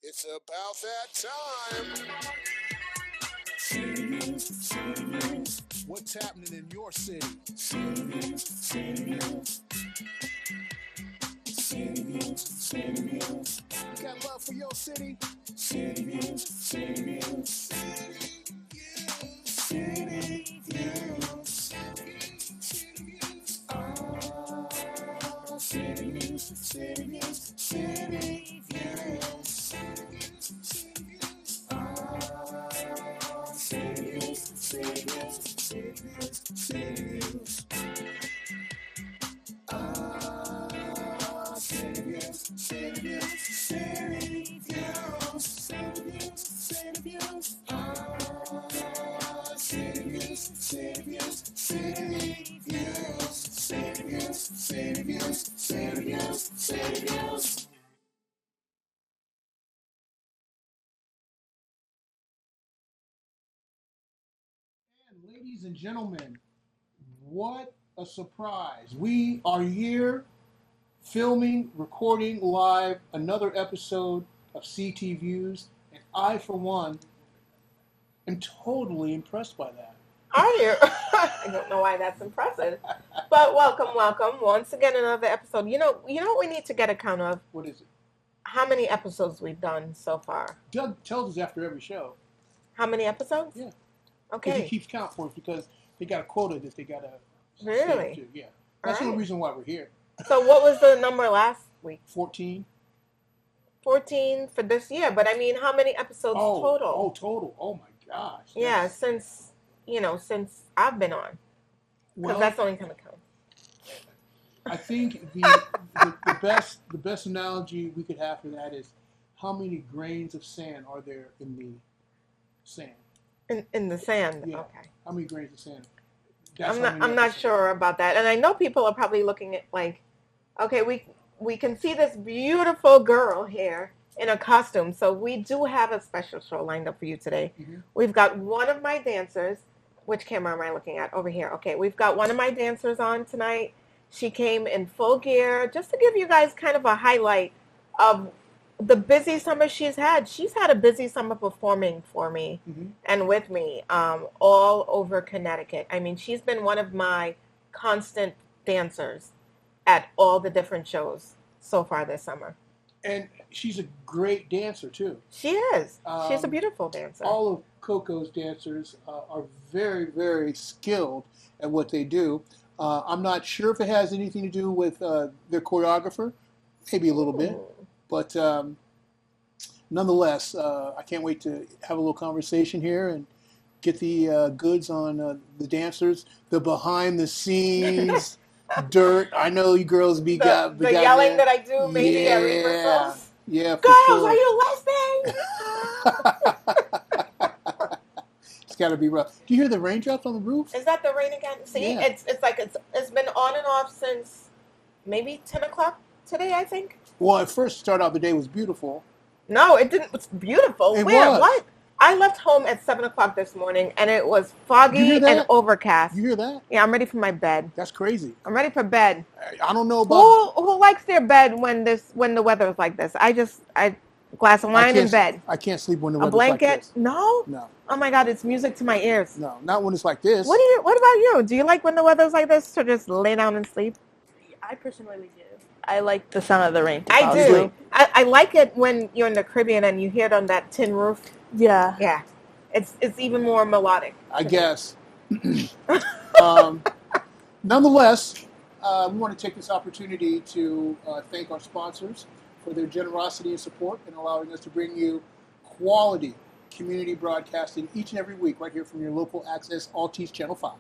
It's about that time. What's happening in your city? You got love for your city? Ladies and gentlemen, what a surprise. We are here filming, recording live another episode of CTViews, and I, for one, am totally impressed by that. Are you? I don't know why that's impressive. But welcome. Once again, another episode. You know what we need to get a count of? What is it? How many episodes we've done so far? Doug tells us after every show. How many episodes? Yeah. Okay. He keeps count for us because they got a quota that they got to Really? to. Yeah. That's the only reason why we're here. So what was the number last week? 14. 14 for this year. But I mean, how many episodes total? Oh, total. Oh, my gosh. Yeah, since I've been on. Because that's the only time it counts. I think the best analogy we could have for that is how many grains of sand are there in the sand? In the sand. Yeah. Okay. How many grains of sand? I'm not sure about that. And I know people are probably looking at like, okay, we can see this beautiful girl here in a costume. So we do have a special show lined up for you today. Mm-hmm. We've got one of my dancers. Which camera am I looking at? Over here. Okay, we've got one of my dancers on tonight. She came in full gear just to give you guys kind of a highlight of the busy summer she's had. She's had a busy summer performing for me and with me all over Connecticut. I mean, she's been one of my constant dancers at all the different shows so far this summer. And she's a great dancer, too. She is. She's a beautiful dancer. All of CoCo's dancers are very, very skilled at what they do. I'm not sure if it has anything to do with their choreographer. Maybe a little bit. But nonetheless, I can't wait to have a little conversation here and get the goods on the dancers, the behind-the-scenes dirt. I know you girls the yelling that I do maybe at rehearsals. Yeah, girls, sure. Are you listening? It's got to be rough. Do you hear the raindrops on the roof? Is that the rain again? See, yeah. It's like it's been on and off since maybe 10 o'clock today, I think. Well, at first, start out the day was beautiful. No, it didn't. It's beautiful. It was. What? I left home at 7 o'clock this morning, and it was foggy and overcast. You hear that? Yeah, I'm ready for my bed. That's crazy. I'm ready for bed. I don't know about... Who likes their bed when the weather is like this? Glass of wine in bed. I can't sleep when the weather's like this. A blanket? blanket? No? No. Oh, my God, it's music to my ears. No, not when it's like this. What about you? Do you like when the weather's like this to just lay down and sleep? I personally do. I like the sound of the rain. I do. I like it when you're in the Caribbean and you hear it on that tin roof. Yeah. Yeah. It's even more melodic. I guess. Nonetheless, we want to take this opportunity to thank our sponsors for their generosity and support in allowing us to bring you quality community broadcasting each and every week right here from your local access Altice Channel 5. I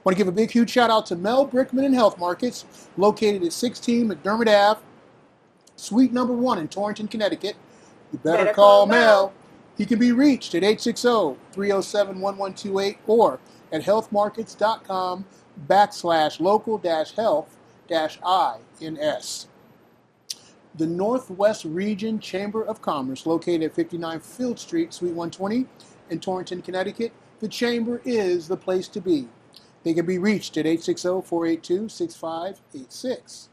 want to give a big, huge shout out to Mel Brickman and Health Markets, located at 16 McDermott Ave, Suite number 1 in Torrington, Connecticut. You better call Mel. He can be reached at 860-307-1128 or at healthmarkets.com/local-health-INS. The Northwest Region Chamber of Commerce, located at 59 Field Street, Suite 120 in Torrington, Connecticut. The Chamber is the place to be. They can be reached at 860-482-6586.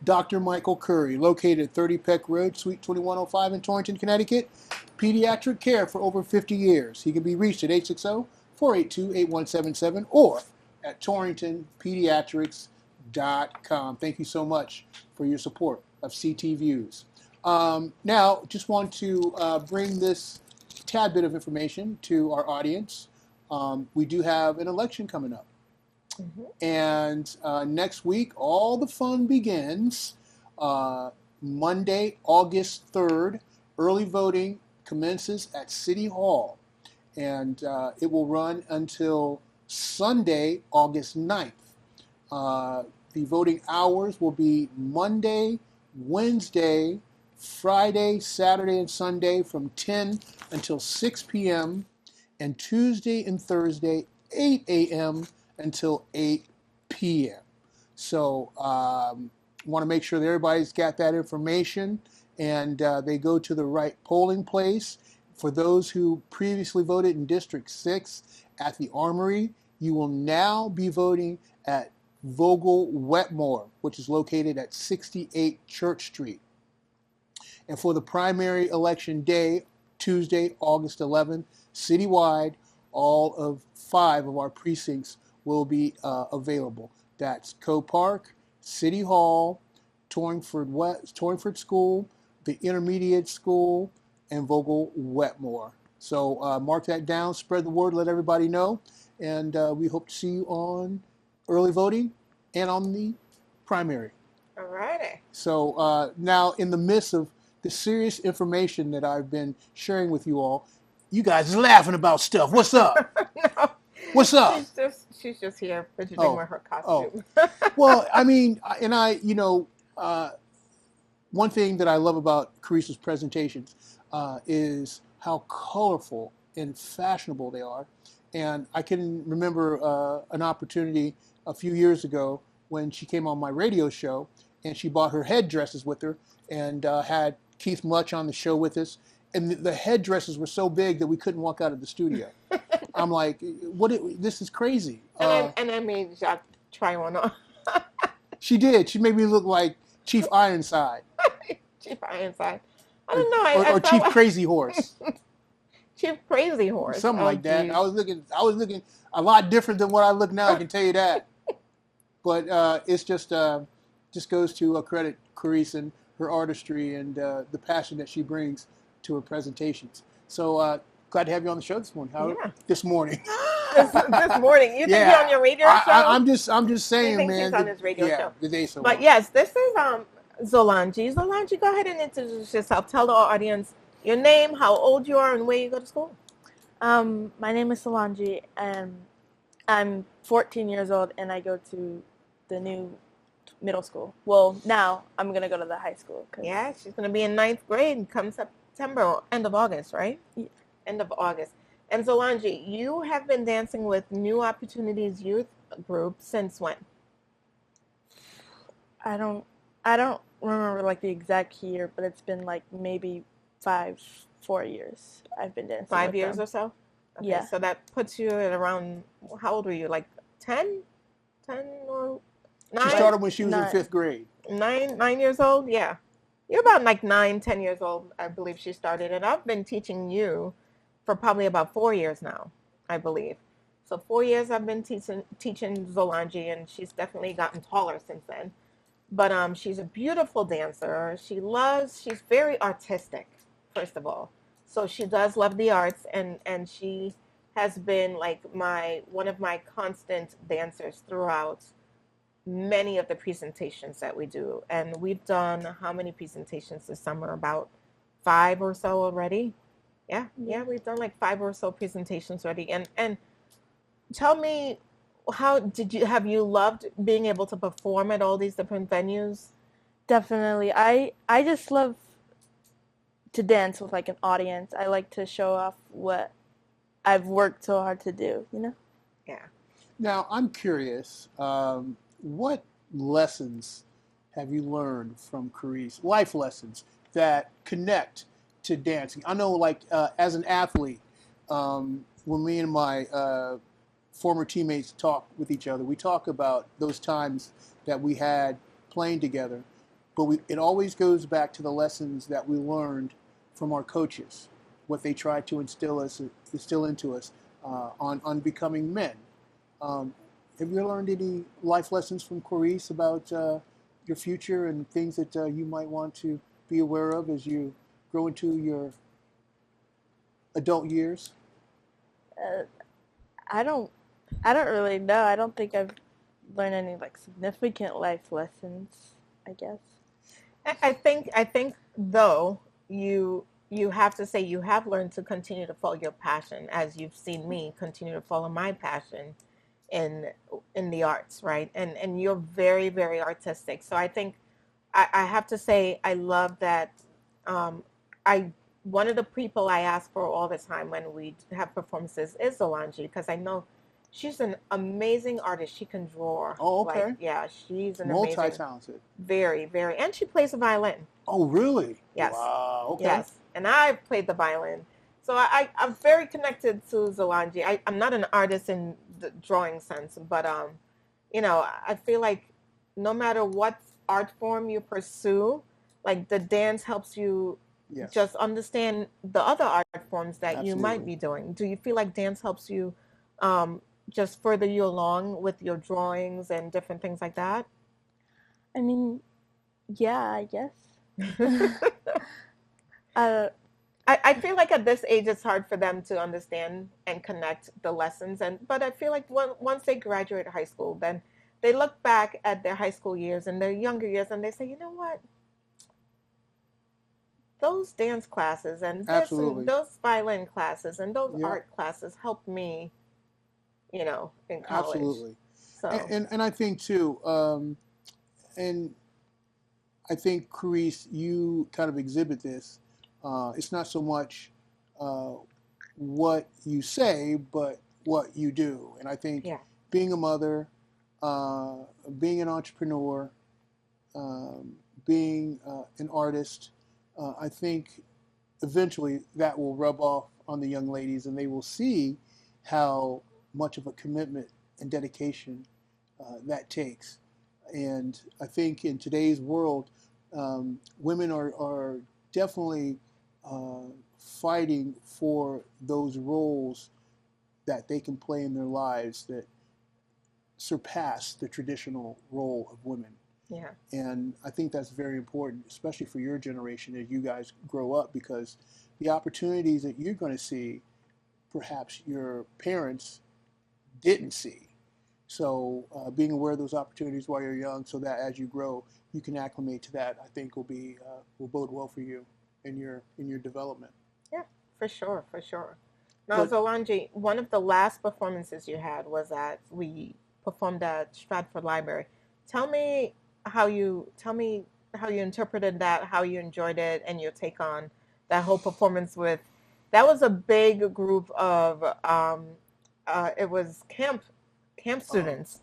Dr. Michael Curry, located at 30 Peck Road, Suite 2105 in Torrington, Connecticut. Pediatric care for over 50 years. He can be reached at 860-482-8177 or at torringtonpediatrics.com. Thank you so much for your support of CTViews. Now, just want to bring this tad bit of information to our audience. We do have an election coming up. Mm-hmm. And next week, all the fun begins. Monday, August 3rd, early voting commences at City Hall. And it will run until Sunday, August 9th. The voting hours will be Monday, Wednesday, Friday, Saturday, and Sunday from 10 until 6 p.m. and Tuesday and Thursday, 8 a.m. until 8 p.m. So want to make sure that everybody's got that information and they go to the right polling place. For those who previously voted in District 6 at the Armory, you will now be voting at Vogel-Wetmore, which is located at 68 Church Street. And for the primary election day, Tuesday, August 11th, citywide, all of 5 of our precincts will be available. That's Co Park, City Hall, Torringford School, the Intermediate School, and Vogel-Wetmore. So mark that down, spread the word, let everybody know, and we hope to see you on early voting and on the primary. All righty. So now, in the midst of the serious information that I've been sharing with you all, you guys are laughing about stuff. What's up? No. What's up? She's just here fidgeting with her costume. Well, I mean, and one thing that I love about Coryse's presentations is how colorful and fashionable they are. And I can remember an opportunity a few years ago when she came on my radio show and she brought her headdresses with her and had Keith Much on the show with us. And the headdresses were so big that we couldn't walk out of the studio. I'm like, this is crazy. And I made Jacque try one on. She did. She made me look like Chief Ironside. Chief Ironside. I don't know. Or Chief Crazy Horse. Chief Crazy Horse. Something like that. Geez. I was looking a lot different than what I look now, I can tell you that. But it's just goes to credit Coryse and her artistry and the passion that she brings to her presentations. So glad to have you on the show this morning. This morning. this morning. You think you're on your radio show? I'm just saying, man. He's on his radio show. The day so but well. Yes, this is Zolangy. Zolangy, go ahead and introduce yourself. Tell the audience your name, how old you are, and where you go to school. My name is Zolangy, and I'm 14 years old, and I go to the new middle school. Well, now I'm going to go to the high school. Yeah, she's going to be in 9th grade come September, end of August, right? Yeah. End of August. And Zolangy, you have been dancing with New Opportunities Youth Group since when? I don't remember like the exact year, but it's been like maybe 4 years I've been dancing. 5 years or so? Okay, yeah. So that puts you at around, how old were you? Like 10? 10 or 9? She started when she was in 5th grade. 9 years old? Yeah. You're about like 9, 10 years old, I believe she started. And I've been teaching you for probably about 4 years now, I believe. So 4 years I've been teaching Zolangy, and she's definitely gotten taller since then. But she's a beautiful dancer. She's very artistic, first of all. So she does love the arts, and she has been like one of my constant dancers throughout many of the presentations that we do. And we've done how many presentations this summer? About 5 or so already. Yeah, we've done like 5 or so presentations already. And tell me, have you loved being able to perform at all these different venues? Definitely. I just love to dance with like an audience. I like to show off what I've worked so hard to do, you know? Yeah. Now, I'm curious, what lessons have you learned from Coryse, life lessons that connect to dancing? I know, like, as an athlete, when me and my former teammates talk with each other, we talk about those times that we had playing together. but it always goes back to the lessons that we learned from our coaches, what they tried to instill into us on becoming men. Have you learned any life lessons from Coryse about your future and things that you might want to be aware of as you grow into your adult years? I don't really know. I don't think I've learned any like significant life lessons, I guess. I think though you have to say you have learned to continue to follow your passion, as you've seen me continue to follow my passion in the arts, right? And you're very, very artistic. So I think I have to say I love that. I One of the people I ask for all the time when we have performances is Zolangy, because I know she's an amazing artist. She can draw. Oh, okay. Like, yeah, she's an multi-talented. Very, very, and she plays the violin. Oh, really? Yes. Wow. Okay. Yes, and I played the violin, so I'm very connected to Zolangy. I'm not an artist in the drawing sense, but I feel like no matter what art form you pursue, like the dance helps you. Yes. Just understand the other art forms that Absolutely. You might be doing. Do you feel like dance helps you just further you along with your drawings and different things like that? I mean, yeah, I guess. I feel like at this age it's hard for them to understand and connect the lessons, but I feel like once they graduate high school, then they look back at their high school years and their younger years and they say, you know what? Those dance classes and this and those violin classes and those art classes helped me, in college. Absolutely. So and I think too, and I think Coryse, you kind of exhibit this. It's not so much what you say, but what you do. And I think being a mother, being an entrepreneur, being an artist. I think eventually that will rub off on the young ladies and they will see how much of a commitment and dedication that takes. And I think in today's world, women are definitely fighting for those roles that they can play in their lives that surpass the traditional role of women. Yeah. And I think that's very important, especially for your generation as you guys grow up, because the opportunities that you're going to see, perhaps your parents didn't see. So being aware of those opportunities while you're young, so that as you grow, you can acclimate to that, I think will bode well for you in your development. Yeah, for sure. Now, Zolangy, one of the last performances you had was we performed at Stratford Library. Tell me how you interpreted that, how you enjoyed it, and your take on that whole performance that was a big group of it was camp students,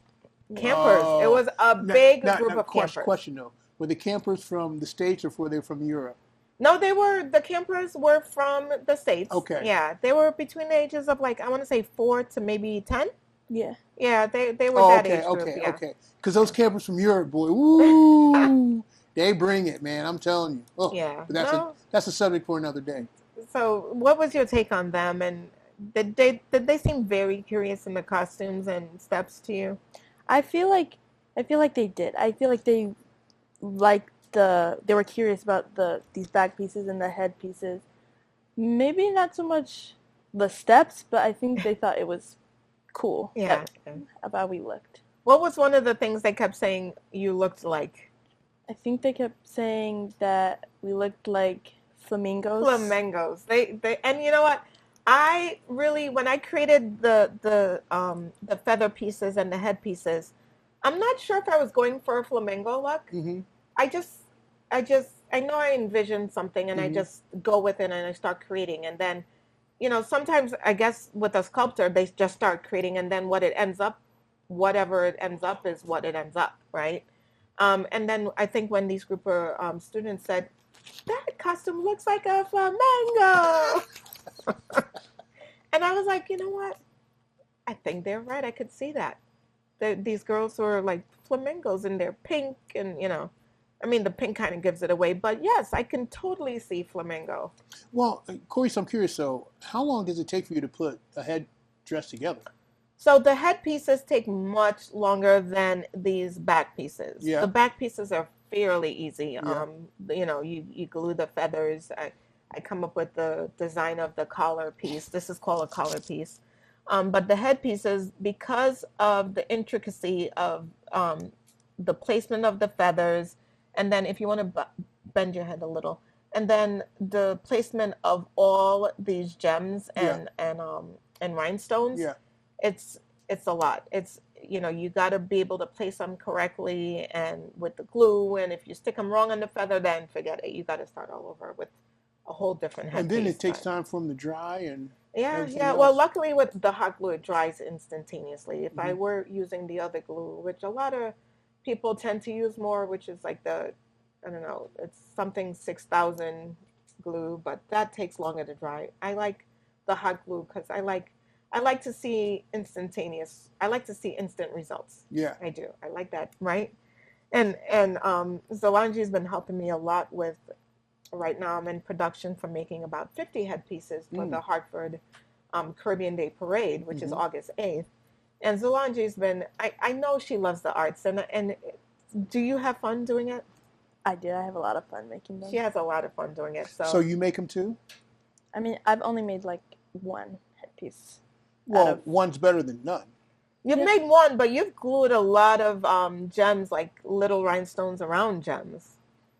campers. It was a big group of campers. Question though, were the campers from the States or were they from Europe? No, the campers were from the States. Okay. Yeah, they were between the ages of I want to say 4 to maybe 10. Yeah. Yeah, they were that age group. Okay. Because those campers from Europe, boy, ooh, they bring it, man. I'm telling you. Oh, yeah. But that's a subject for another day. So, what was your take on them? And did they seem very curious in the costumes and steps to you? I feel like they did. I feel like they were curious about these back pieces and the head pieces. Maybe not so much the steps, but I think they thought it was cool. Yeah. About how we looked. What was one of the things they kept saying you looked like? I think they kept saying that we looked like flamingos. They and you know what? I really, when I created the feather pieces and the head pieces, I'm not sure if I was going for a flamingo look. Mm-hmm. I know I envisioned something and I just go with it and I start creating, and then sometimes I guess with a sculptor they just start creating, and then whatever it ends up is what it ends up, right? And then I think when these group of students said, that costume looks like a flamingo. And I was like, you know what? I think they're right. I could see that. These girls were like flamingos and they're pink and, I mean, the pink kind of gives it away, but yes, I can totally see flamingo. Well, Coryse, I'm curious. So, how long does it take for you to put a headdress together? So the head pieces take much longer than these back pieces. Yeah. The back pieces are fairly easy. Yeah. You glue the feathers. I come up with the design of the collar piece. This is called a collar piece. But the head pieces, because of the intricacy of the placement of the feathers, and then if you want to bend your head a little, and then the placement of all these gems and rhinestones. Yeah. It's a lot. It's you got to be able to place them correctly and with the glue. And if you stick them wrong on the feather, then forget it. You got to start all over with a whole different head. And then it takes time for them to dry and yeah. Well, luckily with the hot glue, it dries instantaneously. If I were using the other glue, which a lot of people tend to use more, which is like it's something 6,000 glue, but that takes longer to dry. I like the hot glue because I like to see instantaneous. I like to see instant results. Yeah, I do. I like that, right? And Zolangy's been helping me a lot with. Right now, I'm in production for making about 50 headpieces for the Hartford Caribbean Day Parade, which is August 8th. And Zolangy's been. I know she loves the arts, and do you have fun doing it? I do. I have a lot of fun making them. She has a lot of fun doing it. So you make them too? I mean, I've only made like one headpiece. Well, one's better than none. You've made one, but you've glued a lot of gems, like little rhinestones around gems.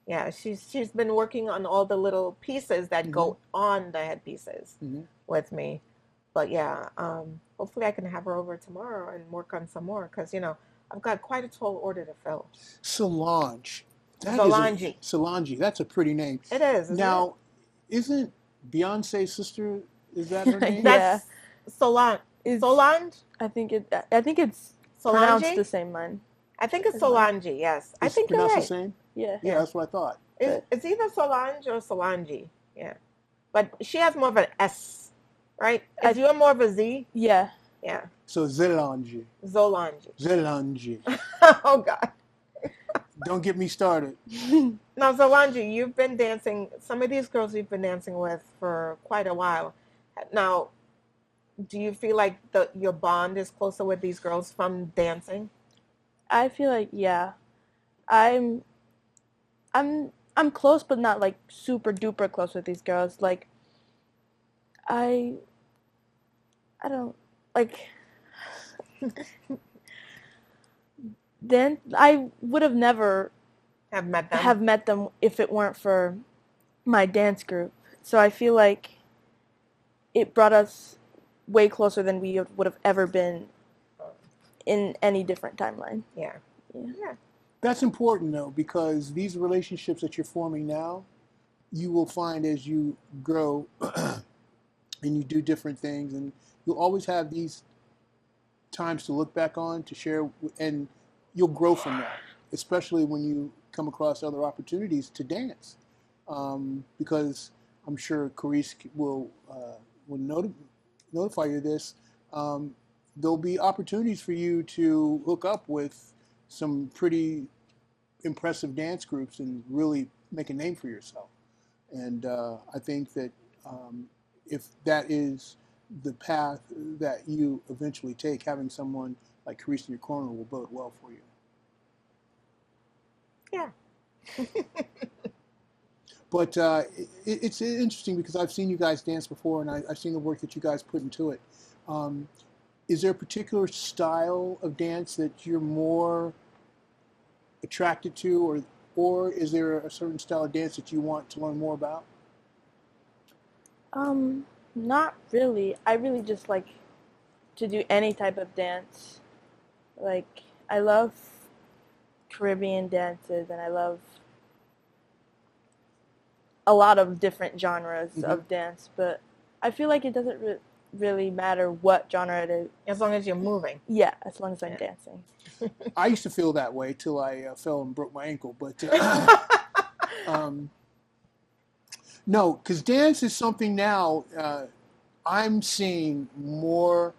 Yeah, she's been working on all the little pieces that go on the headpieces with me. But yeah, hopefully I can have her over tomorrow and work on some more because, I've got quite a tall order to fill. Zolangy. Zolangy. That's a pretty name. It is. Now, isn't Beyonce's sister, is that her name? That's Solange. I think it's pronounced the same one. I think it's Zolangy, yes. I think you're right. The same? Yeah. Yeah, that's what I thought. It's either Solange or Zolangy, yeah. But she has more of an S, right? Is yours more of a Z? Yeah. Yeah. So Zolangy. Oh, God. Don't get me started. Now, Zolangy, you've been dancing, some of these girls you've been dancing with for quite a while. Now, do you feel like your bond is closer with these girls from dancing? I feel like, yeah. I'm close, but not like super duper close with these girls. Like, I don't like. Then I would have never have met them if it weren't for my dance group. So I feel like it brought us way closer than we would have ever been in any different timeline. Yeah. That's important, though, because these relationships that you're forming now, you will find as you grow and you do different things, and you'll always have these times to look back on, to share, and you'll grow from that, especially when you come across other opportunities to dance. Because I'm sure Coryse will notify you of this. There'll be opportunities for you to hook up with some pretty impressive dance groups and really make a name for yourself. And I think that if that is the path that you eventually take, having someone like Coryse in your corner will bode well for you. Yeah. But it's interesting because I've seen you guys dance before, and I've seen the work that you guys put into it. Is there a particular style of dance that you're more attracted to, or is there a certain style of dance that you want to learn more about? Not really. I really just like to do any type of dance. Like, I love Caribbean dances, and I love a lot of different genres of dance, but I feel like it doesn't really matter what genre it is. As long as you're moving. Yeah, as long as I'm dancing. I used to feel that way till I fell and broke my ankle, but no, because dance is something now I'm seeing more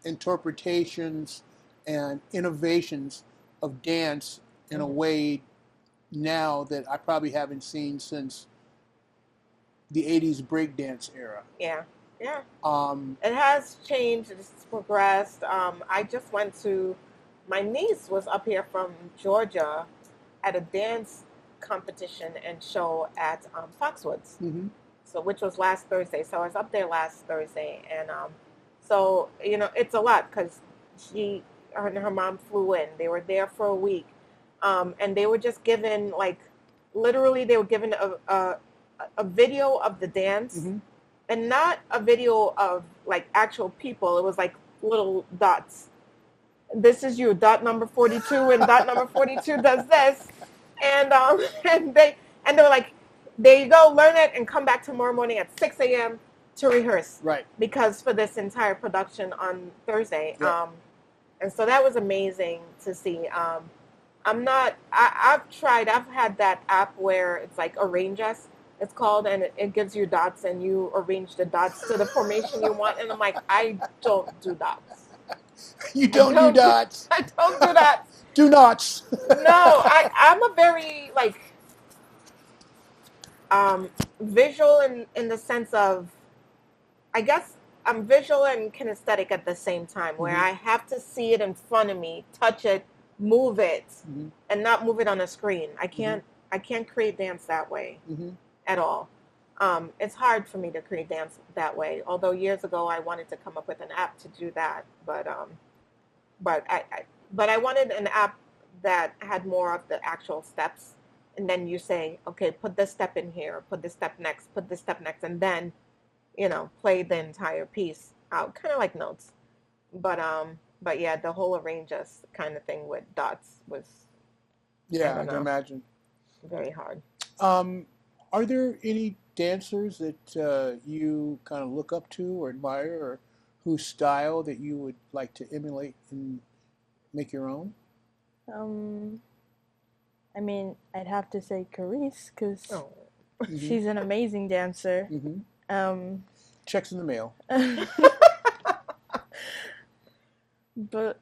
interpretations and innovations of dance in a way now that I probably haven't seen since the 80s breakdance era. Yeah. It has changed. It's progressed. I just went to, my niece was up here from Georgia at a dance competition and show at Foxwoods, so which was last Thursday. So I was up there last Thursday, and so it's a lot because her and her mom flew in. They were there for a week, and they were just given literally they were given a video of the dance, and not a video of actual people. It was little dots. This is you, dot number 42, and dot number 42 does this. And and they were like, there you go, learn it and come back tomorrow morning at 6 a.m. to rehearse. Right. Because for this entire production on Thursday. Yep. And so that was amazing to see. I've had that app where it's Arrange Us, it's called, and it gives you dots and you arrange the dots to the formation you want. And I'm like, I don't do dots. You don't do dots. I don't do dots. Do nots. No, I'm a very visual in the sense of, I guess I'm visual and kinesthetic at the same time, where I have to see it in front of me, touch it, move it, and not move it on a screen. I can't create dance that way at all. It's hard for me to create dance that way. Although years ago I wanted to come up with an app to do that, but I wanted an app that had more of the actual steps, and then you say, okay, put this step in here, put this step next, and then, play the entire piece out, kind of like notes. But yeah, the whole Arrange Us kind of thing with dots was, I can imagine, very hard. Are there any dancers that you kind of look up to or admire, or whose style that you would like to emulate and make your own? I mean, I'd have to say Coryse, because she's an amazing dancer. Checks in the mail. But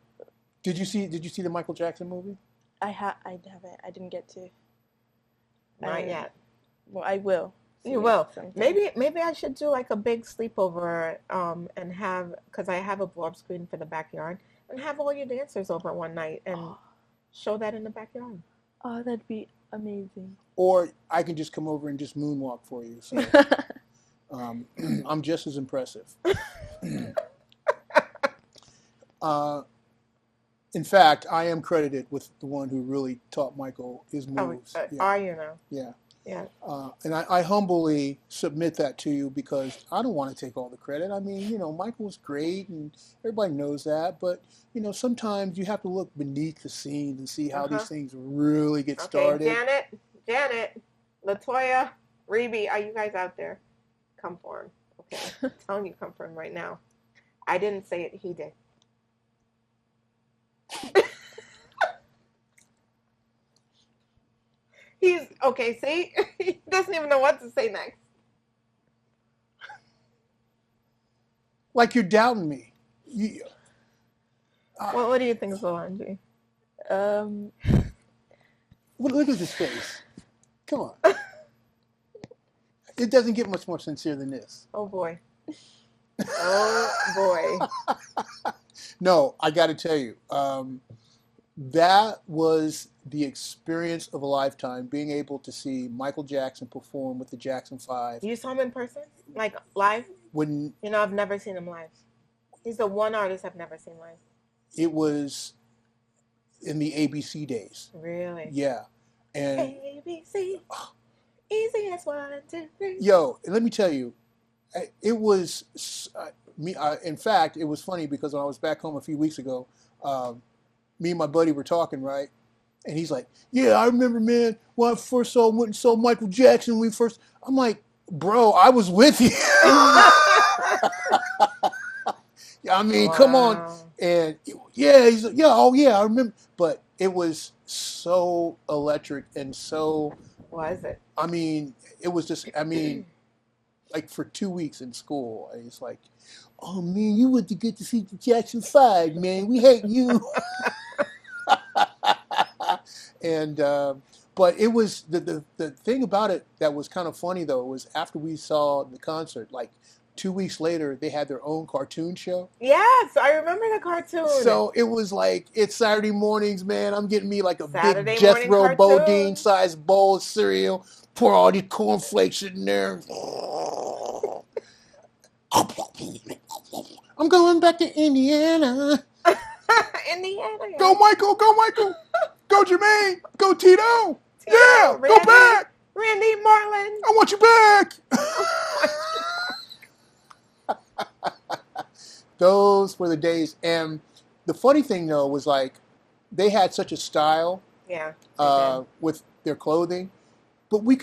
did you see the Michael Jackson movie? I haven't. I didn't get to. Not yet. Well, I will. You will. Maybe I should do a big sleepover and have, because I have a blow-up screen for the backyard, and have all your dancers over one night and show that in the backyard. Oh, that'd be amazing. Or I can just come over and just moonwalk for you. So I'm just as impressive. In fact, I am credited with the one who really taught Michael his moves. Are you now? Yeah. Yeah. And I humbly submit that to you, because I don't want to take all the credit. I mean, Michael was great and everybody knows that, but sometimes you have to look beneath the scenes and see how these things really get started. Janet, Latoya, Reby, are you guys out there? Come for him. Okay. I'm telling you, come for him right now. I didn't say it, he did. He's okay. See, he doesn't even know what to say next. Like you're doubting me. What do you think, Zolangy? Look at this face. Come on. It doesn't get much more sincere than this. Oh boy. Oh boy. No, I got to tell you, that was the experience of a lifetime, being able to see Michael Jackson perform with the Jackson 5. You saw him in person? Live? I've never seen him live. He's the one artist I've never seen live. It was in the ABC days. Really? Yeah. And ABC. Easy as 1, 2, 3. Yo, let me tell you, it was me. In fact, it was funny because when I was back home a few weeks ago, me and my buddy were talking, right? And he's like, yeah, I remember, man, when I first went and saw Michael Jackson, I'm like, bro, I was with you. I mean, come on. And he's like, I remember. But it was so electric and so. Was it? I mean, it was just, for 2 weeks in school, it's like, oh, man, you went to get to see the Jackson 5, man. We hate you. And, But it was the thing about it that was kind of funny though was after we saw the concert, like 2 weeks later, they had their own cartoon show. Yes, I remember the cartoon. So it was like, it's Saturday mornings, man. I'm getting me like a Saturday big Jethro Bodine sized bowl of cereal. Pour all these cornflakes in there. I'm going back to Indiana. Indiana. Go, Michael. Go, Michael. Go, Jermaine. Go, Tito. Yeah, Randy, go back. Randy Marlin. I want you back. Those were the days. And the funny thing, though, was like they had such a style with their clothing. But we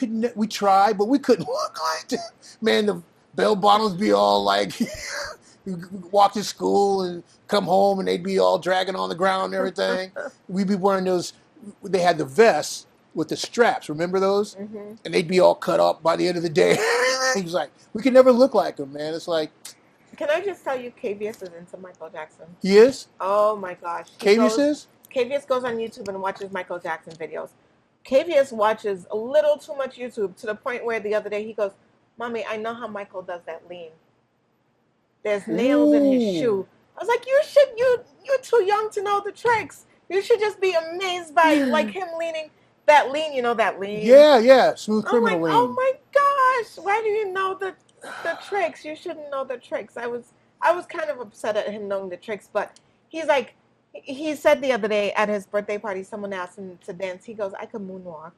tried, but we couldn't look like them. Man, the bell bottoms be all like, walk to school and come home and they'd be all dragging on the ground and everything. We'd be wearing those, they had the vests with the straps, remember those? Mm-hmm. And they'd be all cut up by the end of the day. He was like, we could never look like them, man. It's like. Can I just tell you, KVS is into Michael Jackson. He is? Oh my gosh. KVS is? KVS goes on YouTube and watches Michael Jackson videos. KVS watches a little too much YouTube to the point where the other day he goes, Mommy, I know how Michael does that lean. There's nails in his shoe. I was like, you're too young to know the tricks. You should just be amazed by like him leaning. That lean, you know that lean? Yeah. Smooth criminal lean. Oh my gosh. Why do you know the tricks? You shouldn't know the tricks. I was kind of upset at him knowing the tricks, but he's like, he said the other day at his birthday party, someone asked him to dance. He goes, I could moonwalk.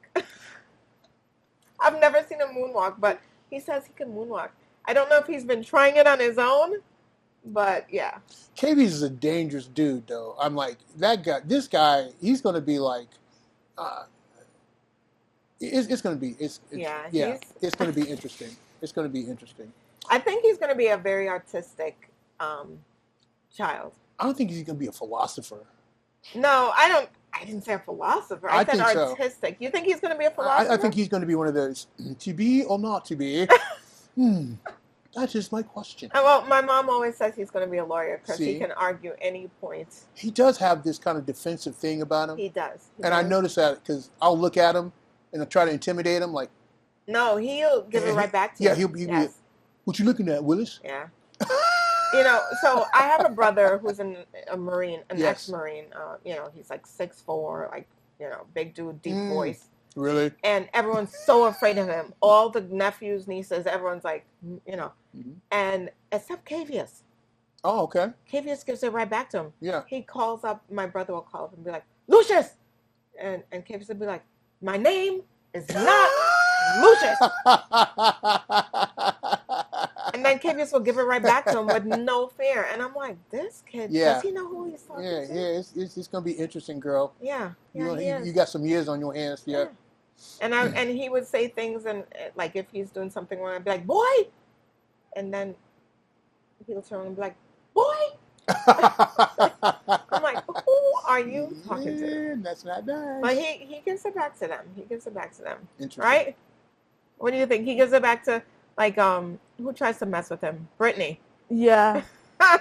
I've never seen him moonwalk, but he says he can moonwalk. I don't know if he's been trying it on his own, but yeah. KVS is a dangerous dude, though. I'm like, this guy, he's going to be like, it's going to be, it's going to be interesting. It's going to be interesting. I think he's going to be a very artistic child. I don't think he's going to be a philosopher. No, I didn't say a philosopher. I said artistic. So. You think he's going to be a philosopher? I think he's going to be one of those, to be or not to be. That's just my question. Well, my mom always says he's going to be a lawyer because he can argue any point. He does have this kind of defensive thing about him. He does. I notice that because I'll look at him and I'll try to intimidate him like. No, he'll give it right back to you. Yeah, he'll be, what you looking at, Willis? Yeah. So I have a brother who's a Marine, an ex-Marine. He's like 6'4", like, big dude, deep voice. Really? And everyone's so afraid of him. All the nephews, nieces, everyone's like, and except KVS. Oh, okay. KVS gives it right back to him. Yeah. He calls up, my brother will call up and be like, Lucius! And KVS will be like, my name is not Lucius. And then KVS will give it right back to him with no fear. And I'm like, this kid, does he know who he's talking to? Yeah, it's going to be interesting, girl. Yeah, you got some years on your hands yet. Yeah. And he would say things, and like if he's doing something wrong, I'd be like, boy! And then he'll turn and be like, boy! I'm like, who are you talking to? That's not nice. But he gives it back to them. Interesting. Right? What do you think? He gives it back to, like, who tries to mess with him? Brittany. Yeah.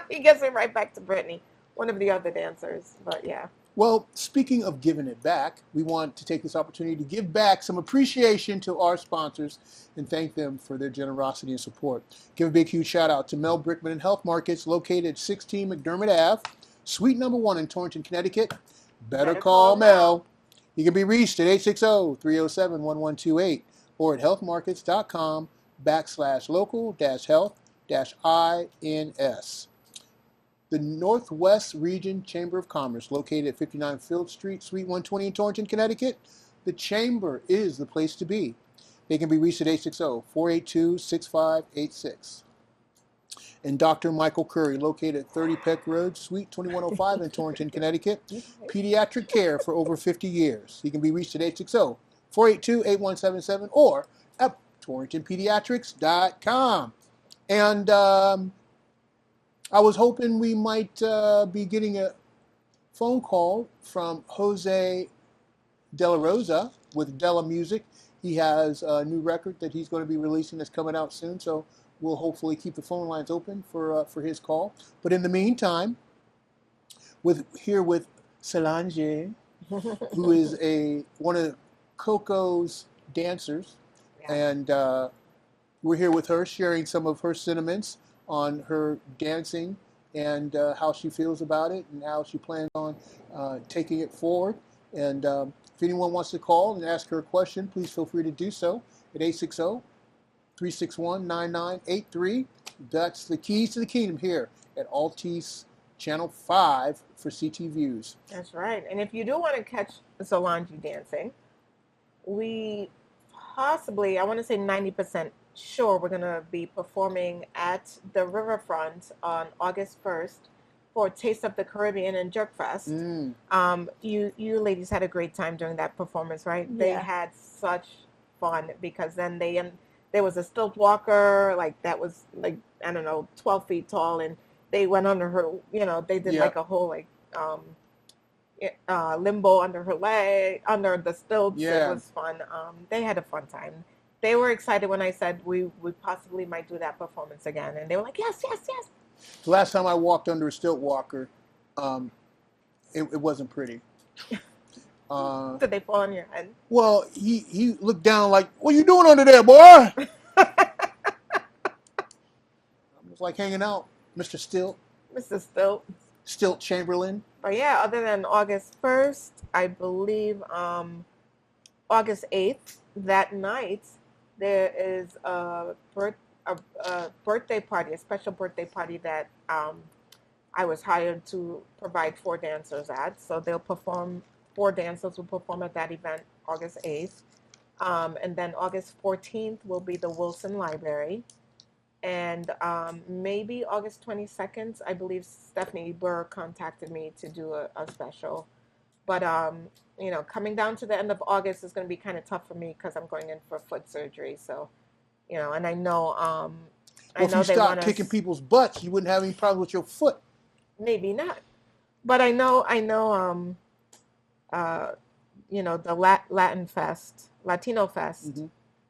He gives it right back to Brittany, one of the other dancers. But yeah. Well, speaking of giving it back, we want to take this opportunity to give back some appreciation to our sponsors and thank them for their generosity and support. Give a big, huge shout out to Mel Brickman and Health Markets located at 16 McDermott Ave, Suite number 1 in Torrington, Connecticut. Better call Mel. You can be reached at 860-307-1128 or at healthmarkets.com/local-health-ins. The Northwest Region Chamber of Commerce, located at 59 Field Street, Suite 120 in Torrington, Connecticut. The Chamber is the place to be. They can be reached at 860-482-6586. And Dr. Michael Curry, located at 30 Peck Road, Suite 2105 in Torrington, Connecticut. Pediatric care for over 50 years. He can be reached at 860-482-8177 or at torringtonpediatrics.com. And I was hoping we might be getting a phone call from Jose De La Rosa with Della Music. He has a new record that he's going to be releasing that's coming out soon, so we'll hopefully keep the phone lines open for his call. But in the meantime, with Zolangy, who is one of CoCo's dancers, and we're here with her sharing some of her sentiments on her dancing and how she feels about it and how she plans on taking it forward. And if anyone wants to call and ask her a question, please feel free to do so at 860-361-9983. That's the keys to the kingdom here at Altice Channel 5 for CTViews. That's right. And if you do want to catch Zolangy dancing, we possibly, I want to say 90% sure, we're going to be performing at the Riverfront on August 1st for Taste of the Caribbean and Jerk Fest. You ladies had a great time during that performance, right? Yeah. They had such fun because then there was a stilt walker, like that was like, I don't know, 12 feet tall, and they went under her, they did like a whole like limbo under her leg, under the stilts. Yeah. It was fun. They had a fun time. They were excited when I said we possibly might do that performance again, and they were like, yes. The last time I walked under a stilt walker, it wasn't pretty. Did they fall on your head? Well, he looked down like, what are you doing under there, boy? I was like hanging out, Mr. Stilt. Mr. Stilt. Stilt Chamberlain. But yeah, other than August 1st, I believe August 8th, that night, there is a birthday party, a special birthday party that I was hired to provide 4 dancers at. So they'll perform, 4 dancers will perform at that event August 8th. And then August 14th will be the Wilson Library. And maybe August 22nd, I believe Stephanie Burr contacted me to do a special. But, coming down to the end of August is going to be kind of tough for me because I'm going in for foot surgery. So, and I know if you stop kicking people's butts, you wouldn't have any problem with your foot. Maybe not. But I know, the Latino Fest. Mm-hmm.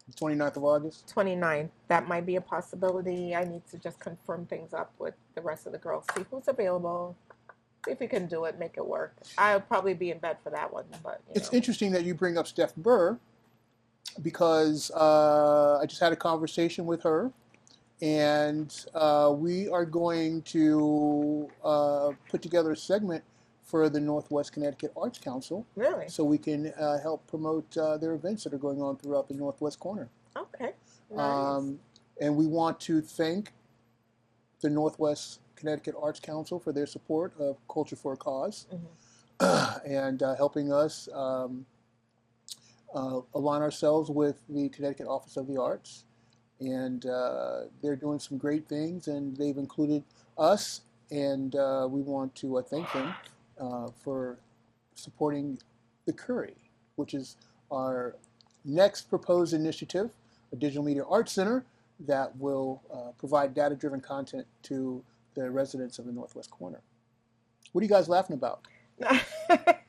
The 29th of August? 29th. That might be a possibility. I need to just confirm things up with the rest of the girls. See who's available. See if we can do it, make it work. I'll probably be in bed for that one. But it's interesting that you bring up Steph Burr because I just had a conversation with her, and we are going to put together a segment for the Northwest Connecticut Arts Council. Really? So we can help promote their events that are going on throughout the Northwest corner. Okay. Nice. And we want to thank the Northwest Connecticut Arts Council for their support of Culture for a Cause, and helping us align ourselves with the Connecticut Office of the Arts. And they're doing some great things, and they've included us, and we want to thank them for supporting the Curry, which is our next proposed initiative, a digital media arts center that will provide data-driven content to the residents of the Northwest Corner. What are you guys laughing about?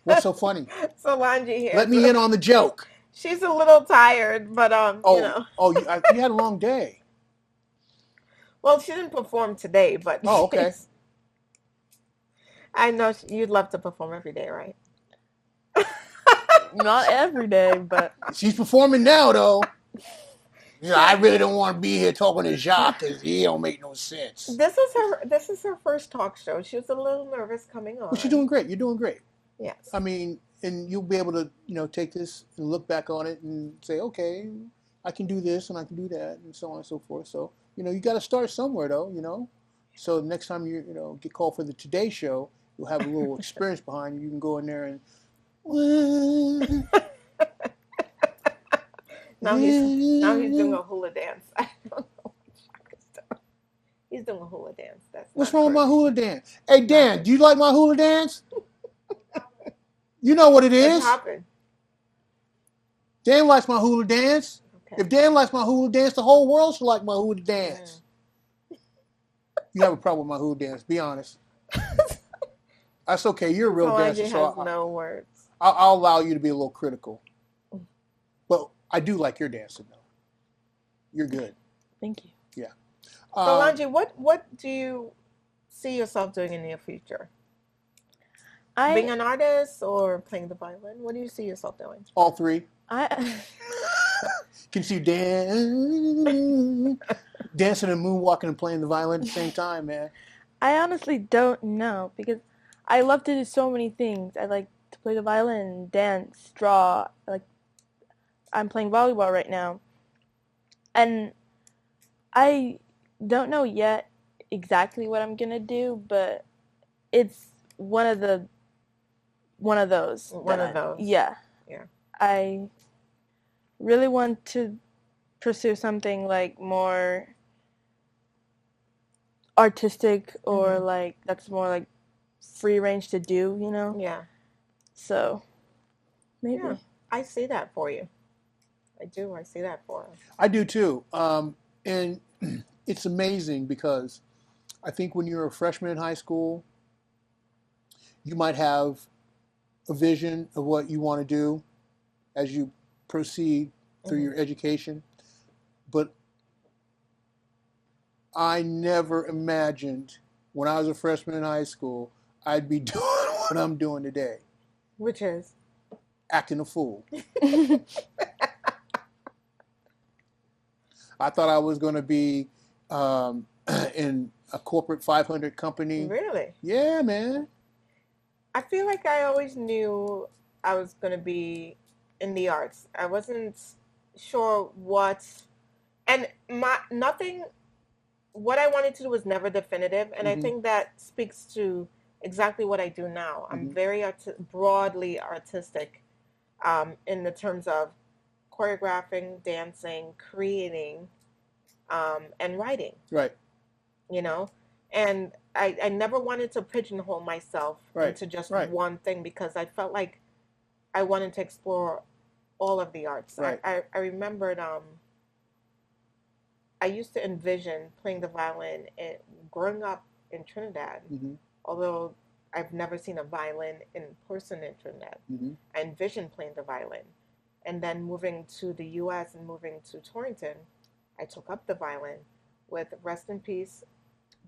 What's so funny? Zolangy here. Let me in on the joke. She's a little tired, but you had a long day. Well, she didn't perform today, but okay. I know you'd love to perform every day, right? Not every day, but she's performing now, though. I really don't want to be here talking to Jacque because he don't make no sense. This is her first talk show. She was a little nervous coming on. But you're doing great. You're doing great. Yes. I mean, and you'll be able to, take this and look back on it and say, okay, I can do this and I can do that and so on and so forth. So, you got to start somewhere, though, So next time you, get called for the Today Show, you'll have a little experience behind you. You can go in there and... Now he's doing a hula dance. I don't know what Jacque is doing. He's doing a hula dance. What's wrong with my hula dance? Hey, Dan, do you like my hula dance? You know what it is. Dan likes my hula dance. Okay. If Dan likes my hula dance, the whole world should like my hula dance. You have a problem with my hula dance. Be honest. That's okay. You're a real dancer. So no words. I'll allow you to be a little critical. But I do like your dancing, though. You're good. Thank you. Yeah. Zolangy, what do you see yourself doing in the near future? Being an artist or playing the violin? What do you see yourself doing? All three. Can you dancing and moonwalking and playing the violin at the same time, man? I honestly don't know because I love to do so many things. I like to play the violin, dance, draw. I'm playing volleyball right now. And I don't know yet exactly what I'm going to do, but it's one of those. Yeah. Yeah. I really want to pursue something like more artistic or like that's more like free range to do, you know? Yeah. So maybe. Yeah. I see that for you. I do. I see that for us. I do too. And it's amazing because I think when you're a freshman in high school, you might have a vision of what you want to do as you proceed through your education. But I never imagined when I was a freshman in high school, I'd be doing what I'm doing today. Which is? Acting a fool. I thought I was going to be in a corporate 500 company. Really? Yeah, man. I feel like I always knew I was going to be in the arts. I wasn't sure what, and what I wanted to do was never definitive, and I think that speaks to exactly what I do now. I'm very broadly artistic in the terms of choreographing, dancing, creating, and writing. Right. You know? And I never wanted to pigeonhole myself into just one thing because I felt like I wanted to explore all of the arts. Right. I remembered I used to envision playing the violin growing up in Trinidad, although I've never seen a violin in person in Trinidad. I envisioned playing the violin. And then moving to the U.S. and moving to Torrington, I took up the violin with, rest in peace,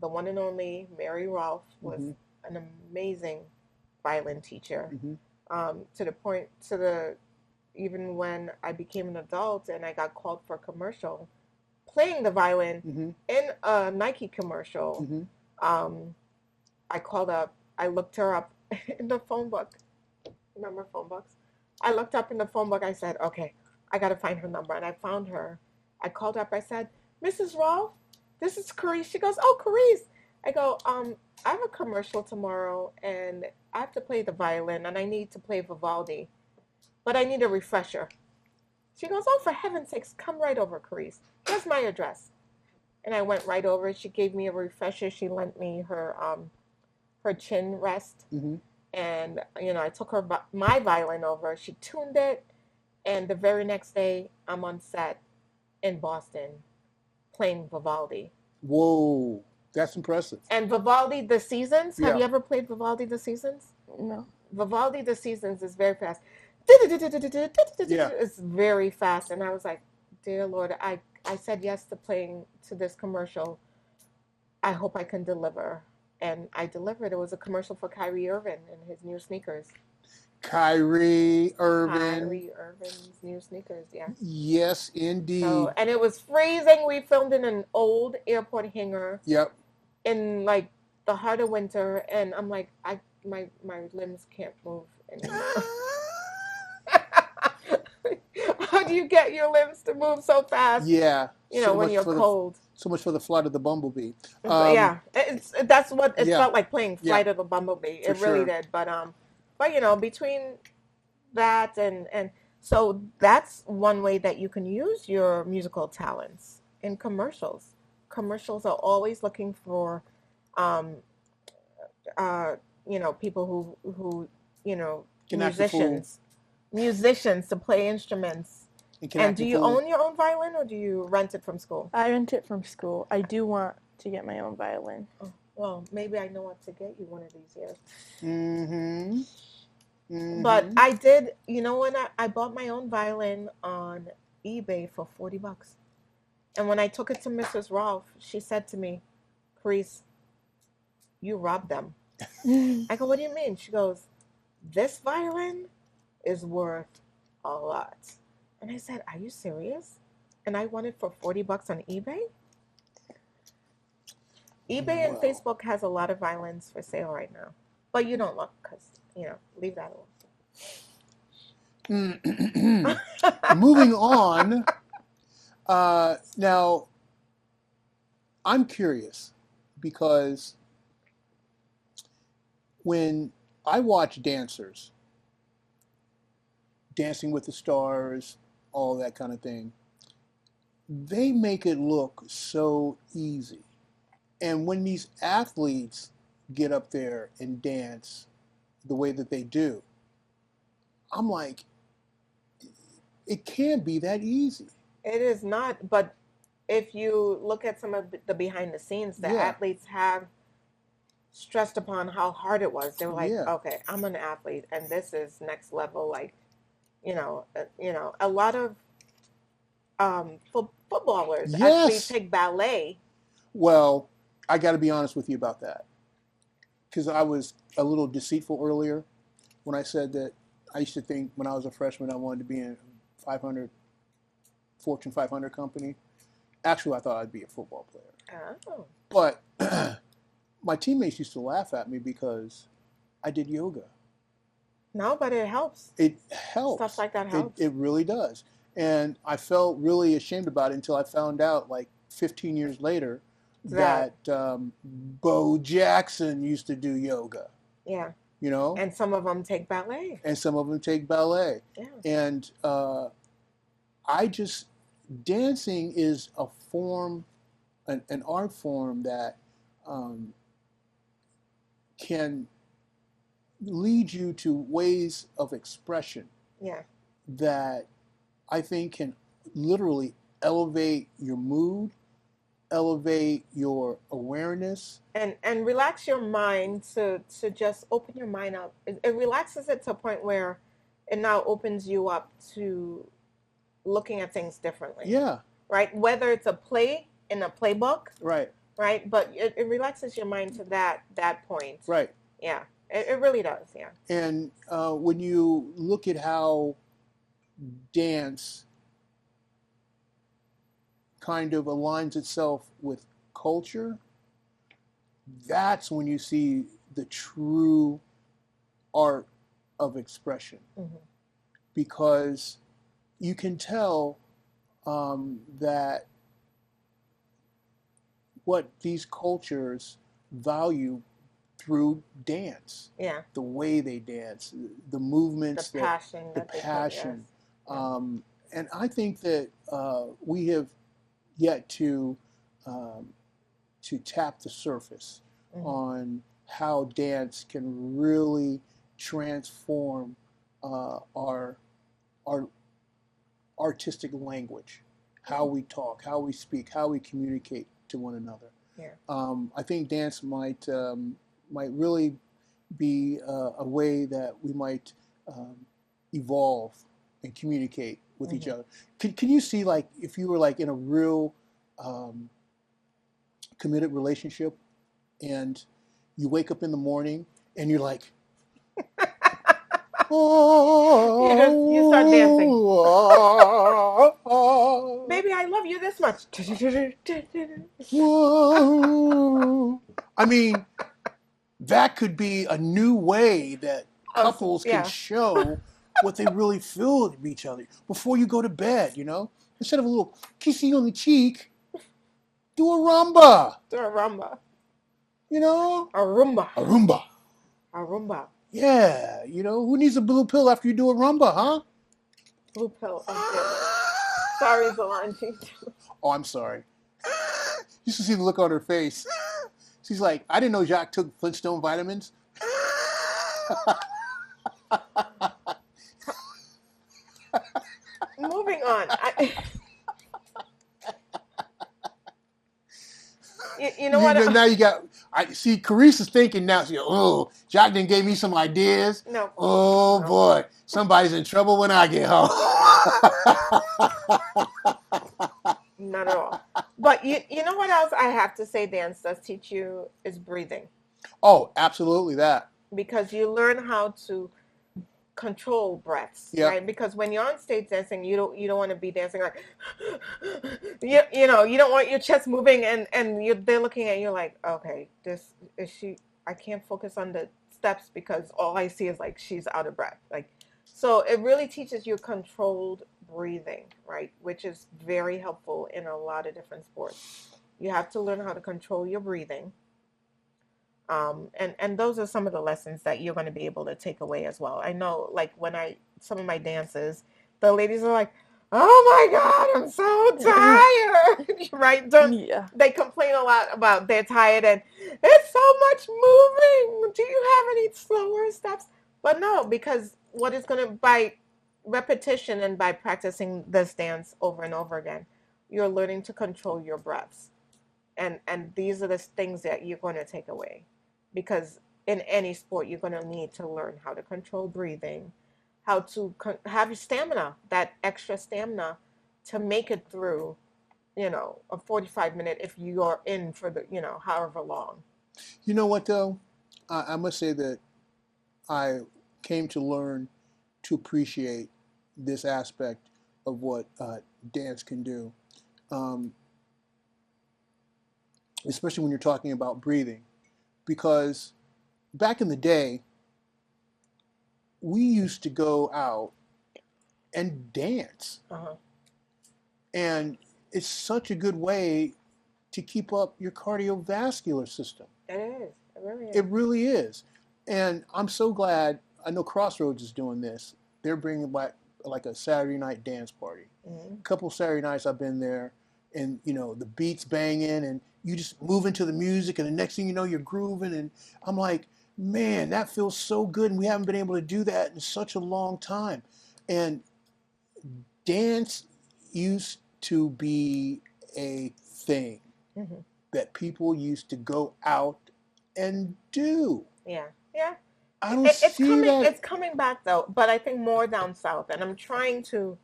the one and only Mary Rolfe was an amazing violin teacher. To the point, even when I became an adult and I got called for a commercial, playing the violin in a Nike commercial, I called up, I looked her up in the phone book. Remember phone books? I looked up in the phone book. I said, okay, I got to find her number. And I found her. I called up. I said, Mrs. Rolfe, this is Coryse. She goes, oh, Coryse. I go, I have a commercial tomorrow, and I have to play the violin, and I need to play Vivaldi, but I need a refresher. She goes, oh, for heaven's sakes, come right over, Coryse. Here's my address. And I went right over. She gave me a refresher. She lent me her chin rest. And, I took my violin over. She tuned it. And the very next day, I'm on set in Boston playing Vivaldi. Whoa, that's impressive. And Vivaldi The Seasons. Have you ever played Vivaldi The Seasons? No. Vivaldi The Seasons is very fast. It's very fast. And I was like, dear Lord, I said yes to playing to this commercial. I hope I can deliver. And I delivered. It was a commercial for Kyrie Irving and his new sneakers. Kyrie Irving's new sneakers, yeah. Yes, indeed. So, and it was freezing. We filmed in an old airport hangar. Yep. In like the heart of winter, and I'm like, my limbs can't move anymore. How do you get your limbs to move so fast? Yeah. When you're cold. So much for the flight of the bumblebee. That's what it felt like playing Flight of the Bumblebee. It really did. But between that and so that's one way that you can use your musical talents in commercials. Commercials are always looking for, people who musicians to play instruments. And do you own your own violin or do you rent it from school? I rent it from school. I do want to get my own violin. Oh, well, maybe I know what to get you one of these years. But I did, when I bought my own violin on eBay for $40. And when I took it to Mrs. Rolfe, she said to me, Coryse, you robbed them. I go, what do you mean? She goes, this violin is worth a lot. And I said, "Are you serious?" And I won it for $40 on eBay. eBay and Facebook has a lot of violins for sale right now, but you don't look because leave that alone. Moving on. Now, I'm curious because when I watch dancers, Dancing with the Stars, all that kind of thing, they make it look so easy. And when these athletes get up there and dance the way that they do, I'm like, it can't be that easy. It is not, but if you look at some of the behind the scenes, the athletes have stressed upon how hard it was. They were like, okay, I'm an athlete and this is next level. Like, a lot of footballers actually take ballet. Well, I got to be honest with you about that, because I was a little deceitful earlier when I said that I used to think when I was a freshman I wanted to be in Fortune 500 company. Actually, I thought I'd be a football player. Oh. But my teammates used to laugh at me because I did yoga. No, but it helps. It helps. Stuff like that helps. It really does. And I felt really ashamed about it until I found out, like 15 years later, that Bo Jackson used to do yoga. Yeah. And some of them take ballet. Yeah. And dancing is a form, an art form that can lead you to ways of expression. Yeah. That I think can literally elevate your mood, elevate your awareness, and relax your mind to just open your mind up. It relaxes it to a point where it now opens you up to looking at things differently. Yeah. Right? Whether it's a play in a playbook. Right. Right? But it relaxes your mind to that point. Right. Yeah. It really does, yeah. And when you look at how dance kind of aligns itself with culture, that's when you see the true art of expression. Mm-hmm. Because you can tell that what these cultures value through dance. Yeah. The way they dance, the movements, the passion. And I think that we have yet to tap the surface on how dance can really transform our artistic language, how we talk, how we speak, how we communicate to one another. Yeah. I think dance might really be a way that we might evolve and communicate with each other. Can you see, like, if you were like in a real committed relationship and you wake up in the morning and you're like, oh, you start dancing. Baby, I love you this much. I mean, that could be a new way that couples can show what they really feel of each other before you go to bed, Instead of a little kissy on the cheek, do a rumba. Do a rumba. A rumba. A rumba. A rumba. Yeah, who needs a blue pill after you do a rumba, huh? Blue pill. Sorry, Zolangy. Oh, I'm sorry. You should see the look on her face. She's like, I didn't know Jacque took Flintstone vitamins. Moving on. You know what? Now you got. I see. Coryse is thinking now. She goes, "Oh, Jacque didn't give me some ideas. No. Oh boy, somebody's in trouble when I get home." Not at all. But you know what else I have to say dance does teach you is breathing. Oh, absolutely that. Because you learn how to control breaths, right? Because when you're on stage dancing, you don't want to be dancing like you know, you don't want your chest moving and they're looking at you like, okay, this is she. I can't focus on the steps because all I see is like she's out of breath. Like, so it really teaches you controlled breathing, right? Which is very helpful in a lot of different sports. You have to learn how to control your breathing. And those are some of the lessons that you're going to be able to take away as well. I know, like when some of my dances, the ladies are like, "Oh my God, I'm so tired," right? They complain a lot about they're tired and it's so much moving. Do you have any slower steps? But no, because what is going to, by repetition and by practicing this dance over and over again, you're learning to control your breaths. And these are the things that you're going to take away. Because in any sport, you're going to need to learn how to control breathing, how to have your stamina, that extra stamina to make it through, a 45-minute if you are in for the, however long. You know what, though? I must say that I came to learn to appreciate this aspect of what dance can do, especially when you're talking about breathing. Because back in the day, we used to go out and dance. And it's such a good way to keep up your cardiovascular system. It is. It really is. It really is. And I'm so glad, I know Crossroads is doing this. They're bringing back like a Saturday night dance party. A couple Saturday nights I've been there, and the beats banging and you just move into the music, and the next thing you know, you're grooving, and I'm like, man, that feels so good, and we haven't been able to do that in such a long time. And dance used to be a thing that people used to go out and do. Yeah. I don't see that. It's coming back though, but I think more down south, and I'm trying to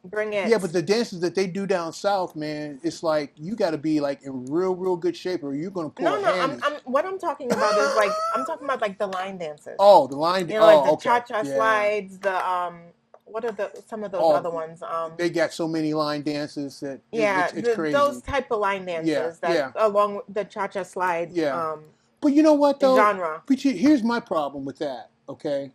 bring it. Yeah, but the dances that they do down south, man, it's like you got to be like in real good shape, or you're gonna pull a hammy. What I'm talking about is like I'm talking about like the line dances. Oh, the line. Like the cha-cha slides. The what are some of those other ones? They got so many line dances that it's crazy. Those type of line dances along with the cha-cha slide. Yeah. But you know what though? Genre. But here's my problem with that. Okay.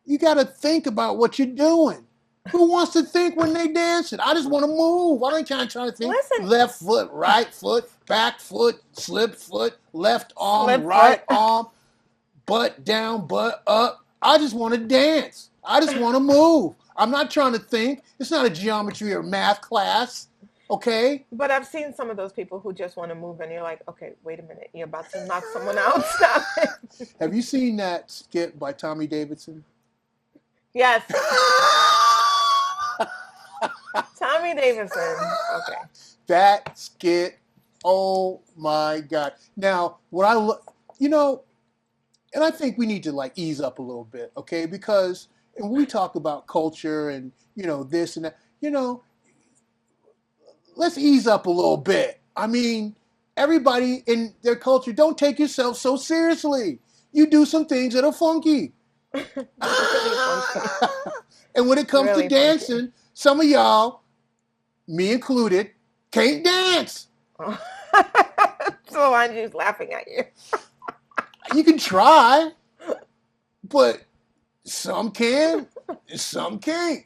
You got to think about what you're doing. Who wants to think when they dancing? I just want to move. I ain't trying to think. Listen. Left foot, right foot, back foot, slip foot, left arm, right arm, butt down, butt up. I just want to dance. I just want to move. I'm not trying to think. It's not a geometry or math class. Okay? But I've seen some of those people who just want to move, and you're like, okay, wait a minute. You're about to knock someone out. Stop it. Have you seen that skit by Tommy Davidson? Yes. Tommy Davidson. Okay. That skit, oh my God. Now, what I look, and I think we need to like ease up a little bit, okay? Because when we talk about culture and, this and that, let's ease up a little bit. I mean, everybody in their culture, don't take yourself so seriously. You do some things that are funky. And when it comes to dancing, some of y'all, me included, can't dance. So I'm just laughing at you. You can try, but some can, and some can't.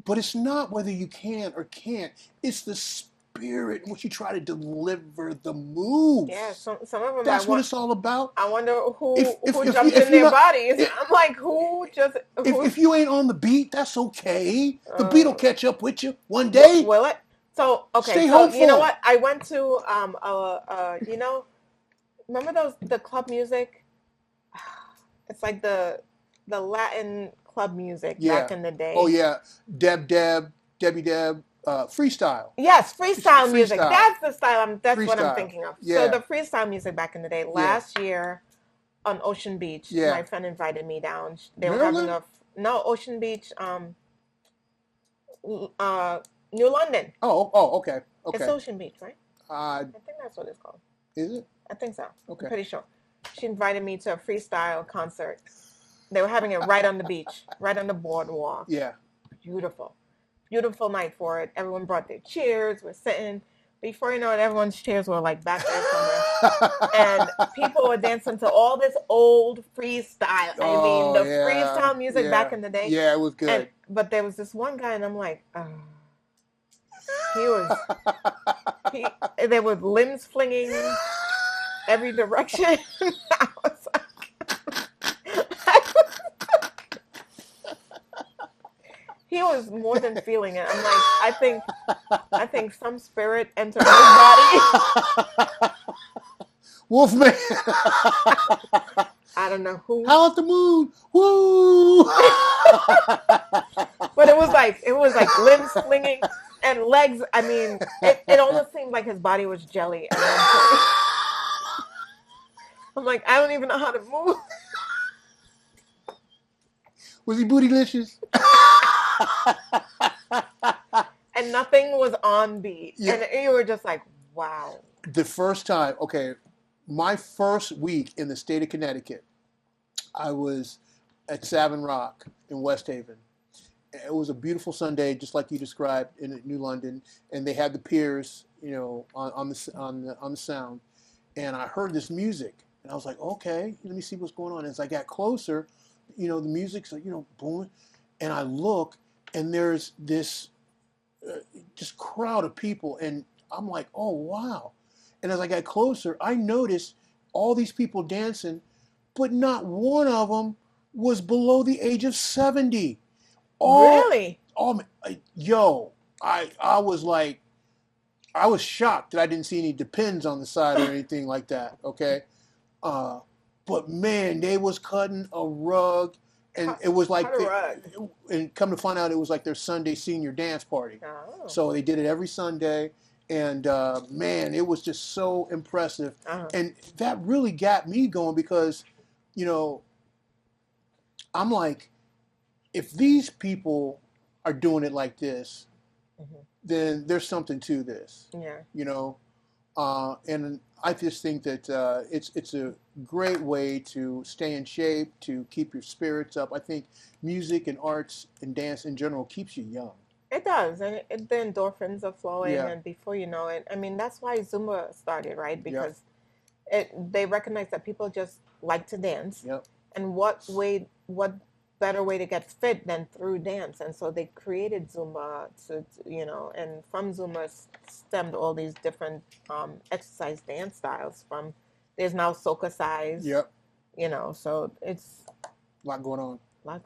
But it's not whether you can or can't. It's the spirit in which you try to deliver the moves. Yeah, some of them. That's what it's all about. I wonder who jumped in their bodies. I'm like, who just... If you ain't on the beat, that's okay. The beat will catch up with you one day. Will it? So, okay. Stay hopeful. You know what? I went to, remember the club music? It's like the Latin club music back in the day. Oh, yeah. Debbie Deb. Freestyle. Yes, freestyle music. That's the style. That's freestyle. What I'm thinking of. Yeah. So the freestyle music back in the day. Last year on Ocean Beach, my friend invited me down. They were having Ocean Beach, New London. Oh, okay. It's Ocean Beach, right? I think that's what it's called. Is it? I think so. Okay. I'm pretty sure. She invited me to a freestyle concert They were having it right on the beach, right on the boardwalk. Yeah. Beautiful. Beautiful night for it. Everyone brought their chairs. We're sitting. Before you know it, everyone's chairs were like back there somewhere. And people were dancing to all this old freestyle. I mean, the freestyle music back in the day. Yeah, it was good. But there was this one guy, and I'm like, there was limbs flinging every direction. I was like, he was more than feeling it. I'm like, I think some spirit entered his body. Wolfman. I don't know who. How's the moon? Woo! But it was like limbs flinging and legs. I mean, it almost seemed like his body was jelly. I'm like, I don't even know how to move. Was he bootylicious? And nothing was on beat. Yeah. And you were just like, wow. The first time, my first week in the state of Connecticut, I was at Savin Rock in West Haven. It was a beautiful Sunday, just like you described in New London, and they had the piers, on the sound. And I heard this music, and I was like, okay, let me see what's going on. As I got closer, the music's like, booming, and I look, and there's this just crowd of people, and I'm like, oh wow. And as I got closer, I noticed all these people dancing, but not one of them was below the age of 70. Really? I was like, I was shocked that I didn't see any Depends on the side or anything like that. Okay, but man, they was cutting a rug, and it was like, and come to find out, it was like their Sunday senior dance party. Oh. So they did it every Sunday, and man, it was just so impressive, and that really got me going because, I'm like, if these people are doing it like this, then there's something to this. Yeah. And I just think that it's a great way to stay in shape, to keep your spirits up. I think music and arts and dance in general keeps you young. It does, and the endorphins are flowing, and before you know it, I mean, that's why Zumba started, right? Because they recognize that people just like to dance, and what better way to get fit than through dance? And so they created Zumba and from Zumba stemmed all these different exercise dance styles. There's now soca size, so it's a lot going on. Yeah.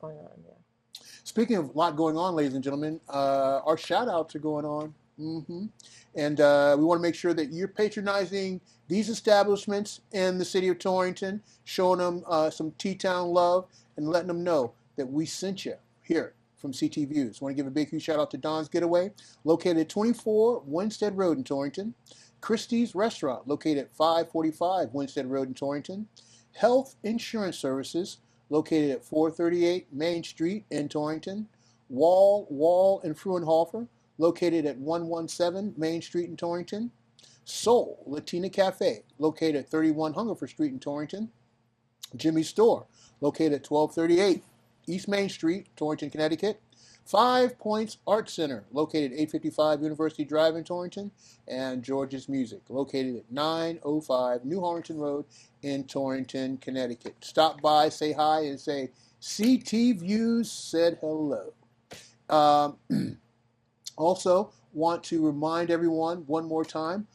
Speaking of a lot going on, ladies and gentlemen, our shout-outs are going on. And we want to make sure that you're patronizing these establishments in the city of Torrington, showing them some T-Town love, and letting them know that we sent you here from CTViews. Want to give a big, huge shout-out to Don's Getaway, located at 24 Winstead Road in Torrington. Christie's Restaurant, located at 545 Winstead Road in Torrington. Health Insurance Services, located at 438 Main Street in Torrington. Wall and Frauenhofer, located at 117 Main Street in Torrington. Soul Latina Cafe, located at 31 Hungerford Street in Torrington. Jimmy's Store, located at 1238 East Main Street, Torrington, Connecticut. 5 Points Art Center, located at 855 University Drive in Torrington. And George's Music, located at 905 New Harrington Road in Torrington, Connecticut. Stop by, say hi, and say, CTViews said hello. Also, want to remind everyone one more time,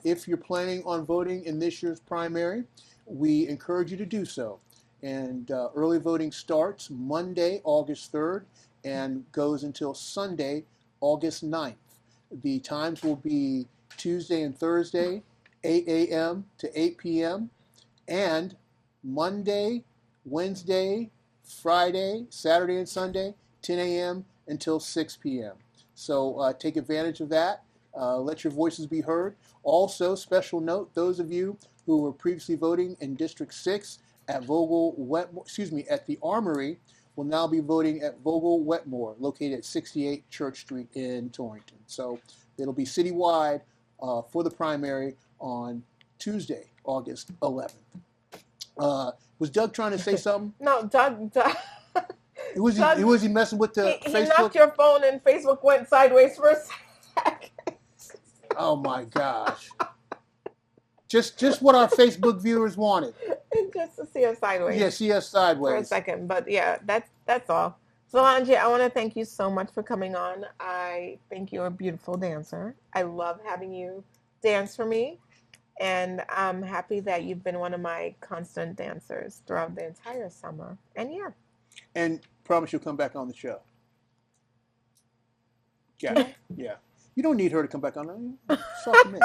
if you're planning on voting in this year's primary, we encourage you to do so. And early voting starts Monday, August 3rd, and goes until Sunday, August 9th. The times will be Tuesday and Thursday, 8 a.m. to 8 p.m., and Monday, Wednesday, Friday, Saturday, and Sunday, 10 a.m. until 6 p.m. So take advantage of that. Let your voices be heard. Also, special note, those of you who were previously voting in District 6 at at the Armory will now be voting at Vogel-Wetmore, located at 68 Church Street in Torrington. So it'll be citywide for the primary on Tuesday, August 11th. Was Doug trying to say something? No, Doug. Was he messing with the Facebook? He knocked your phone and Facebook went sideways for a second. Oh my gosh. Just what our Facebook viewers wanted. Just to see us sideways. Yeah, see us sideways. For a second. But yeah, that's all. Zolangy, I want to thank you so much for coming on. I think you're a beautiful dancer. I love having you dance for me. And I'm happy that you've been one of my constant dancers throughout the entire summer. And yeah. And promise you'll come back on the show. Yeah. Yeah. You don't need her to come back on. Talk to me.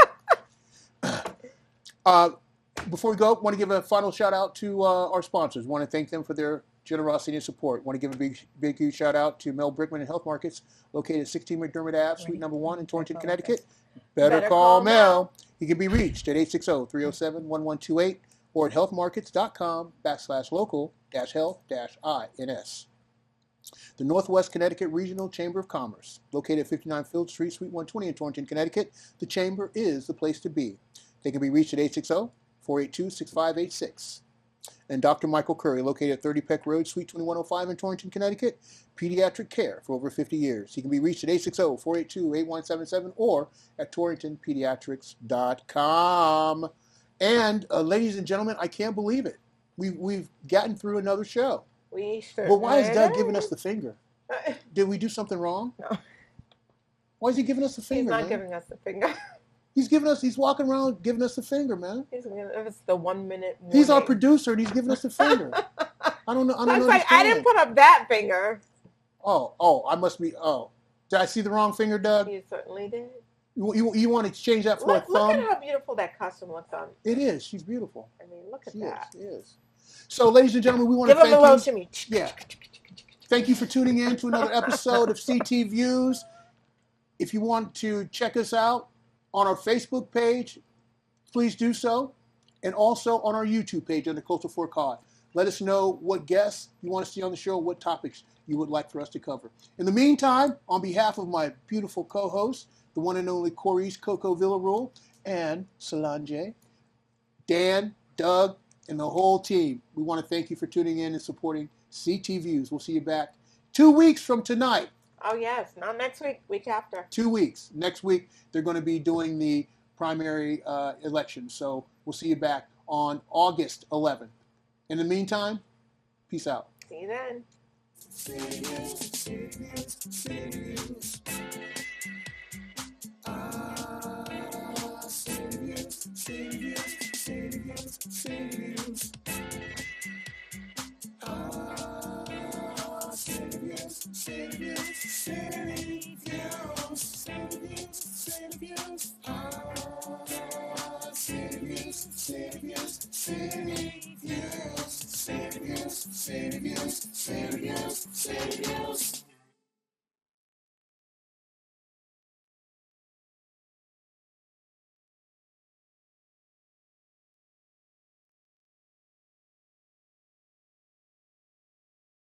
Before we go, want to give a final shout out to our sponsors. Want to thank them for their generosity and support. Want to give a big huge shout out to Mel Brickman and Health Markets, located at 16 McDermott Ave, Suite Number 1 in Torrington, Connecticut. Better call Mel. He can be reached at 860-307-1128 or at healthmarkets.com/local-health-ins. The Northwest Connecticut Regional Chamber of Commerce, located at 59 Field Street, Suite 120 in Torrington, Connecticut. The Chamber is the place to be. They can be reached at 860-482-6586. And Dr. Michael Curry, located at 30 Peck Road, Suite 2105 in Torrington, Connecticut. Pediatric care for over 50 years. He can be reached at 860-482-8177 or at torringtonpediatrics.com. And ladies and gentlemen, I can't believe it. We've gotten through another show. We sure. But why is Doug giving us the finger? Did we do something wrong? No. Why is he giving us the finger? He's not giving us the finger. He's walking around giving us the finger, man. It's the 1 minute warning. He's our producer and he's giving us the finger. I don't know. I didn't put up that finger. I must be. Did I see the wrong finger, Doug? You certainly did. You want to change that for a thumb? Look at how beautiful that costume looks on. It is. She's beautiful. I mean, look at that. She is. So, ladies and gentlemen, we want to thank you. Give a hello to me. Yeah. Thank you for tuning in to another episode of CTViews. If you want to check us out on our Facebook page, please do so. And also on our YouTube page under Coastal Fork High. Let us know what guests you want to see on the show, what topics you would like for us to cover. In the meantime, on behalf of my beautiful co-hosts, the one and only Coryse, CoCo, Villarouel, and Zolangy, Dan, Doug, and the whole team, we want to thank you for tuning in and supporting CTViews. We'll see you back 2 weeks from tonight. Oh, yes. Not next week. Week after. 2 weeks. Next week, they're going to be doing the primary election. So we'll see you back on August 11th. In the meantime, peace out. See you then. CTViews.